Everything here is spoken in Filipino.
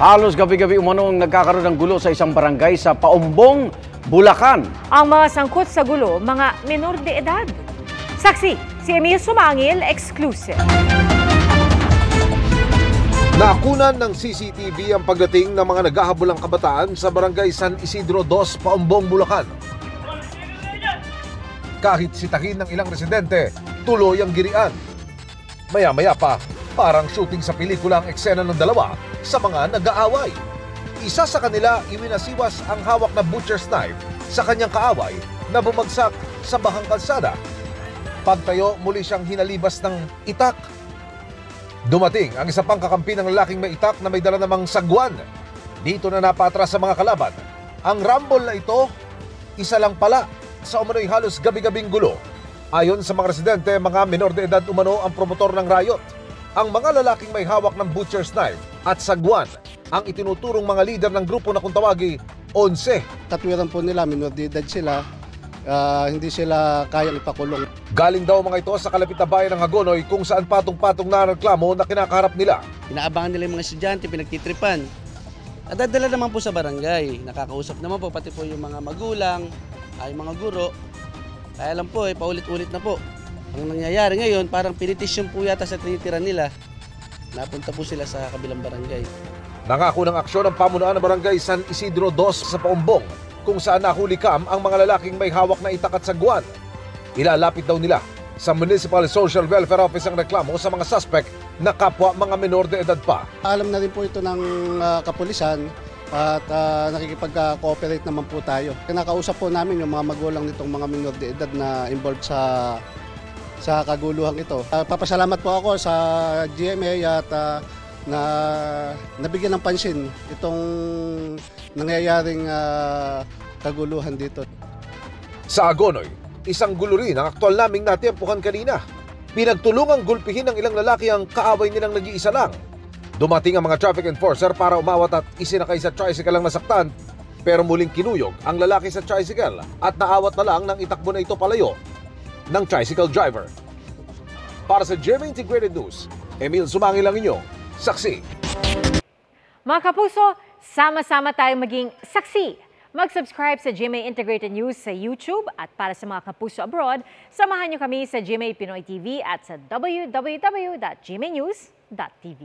Halos gabi-gabi umanong nagkakaroon ng gulo sa isang barangay sa Paumbong, Bulacan. Ang mga sangkot sa gulo, mga menor de edad. Saksi, si Emil Sumangil, exclusive. Nakunan ng CCTV ang pagdating ng mga naghahabulang kabataan sa barangay San Isidro 2, Paumbong, Bulacan. Kahit sitahin ng ilang residente, tuloy ang girian. Maya-maya pa, parang shooting sa pelikula ang eksena ng dalawa sa mga nag-aaway. Isa sa kanila iwinasiwas ang hawak na butcher's knife sa kanyang kaaway na bumagsak sa bahang kalsada. Pagtayo, muli siyang hinalibas ng itak. Dumating ang isa pang kakampi ng lalaking may itak na may dala namang sagwan. Dito na napatras sa mga kalaban. Ang rumble na ito, isa lang pala sa umano'y halos gabi-gabing gulo. Ayon sa mga residente, mga menor de edad umano ang promotor ng riot. Ang mga lalaking may hawak ng butcher's knife at sagwan ang itinuturong mga lider ng grupo na kung tawagi 11. Katwiran po nila, minor de edad sila, hindi sila kayang ipakulong. Galing daw mga ito sa kalapit na bayan ng Hagonoy kung saan patong-patong na reklamo na kinakaharap nila. Inaabangan nila yung mga estudyante, pinagtitripan. At dadala naman po sa barangay. Nakakausap naman po, pati po yung mga magulang, yung mga guro. Kaya lang po, paulit-ulit na po. Ang nangyayari ngayon, parang pinitisyon po yata sa tinitira nila. Napunta po sila sa kabilang barangay. Nangako ng aksyon ang pamunuan ng barangay San Isidro 2 sa Paumbong kung saan nahulikam ang mga lalaking may hawak na itak at sagwan. Ilalapit daw nila sa Municipal Social Welfare Office ang reklamo sa mga suspect na kapwa mga menor de edad pa. Alam na rin po ito ng kapulisan at nakikipag-cooperate naman po tayo. Kinakausap po namin yung mga magulang nitong mga minor de edad na involved sa kaguluhan ito. Papasalamat po ako sa GMA at nabigyan ng pansin itong nangyayaring kaguluhan dito. Sa Hagonoy, isang gulo rin ang aktual naming natimpukan kanina. Pinagtulungang gulpihin ng ilang lalaki ang kaaway nilang nag-iisa lang. Dumating ang mga traffic enforcer para umawat at isinakay sa tricycle ang nasaktan, pero muling kinuyog ang lalaki sa tricycle at naawat na lang ng itakbo na ito palayo ng tricycle driver. Para sa GMA Integrated News, Emil Sumangil ang inyo, saksi. Mga kapuso, sama-sama tayong maging saksi. Mag-subscribe sa GMA Integrated News sa YouTube at para sa mga kapuso abroad, samahan niyo kami sa GMA Pinoy TV at sa www.gmanews.tv.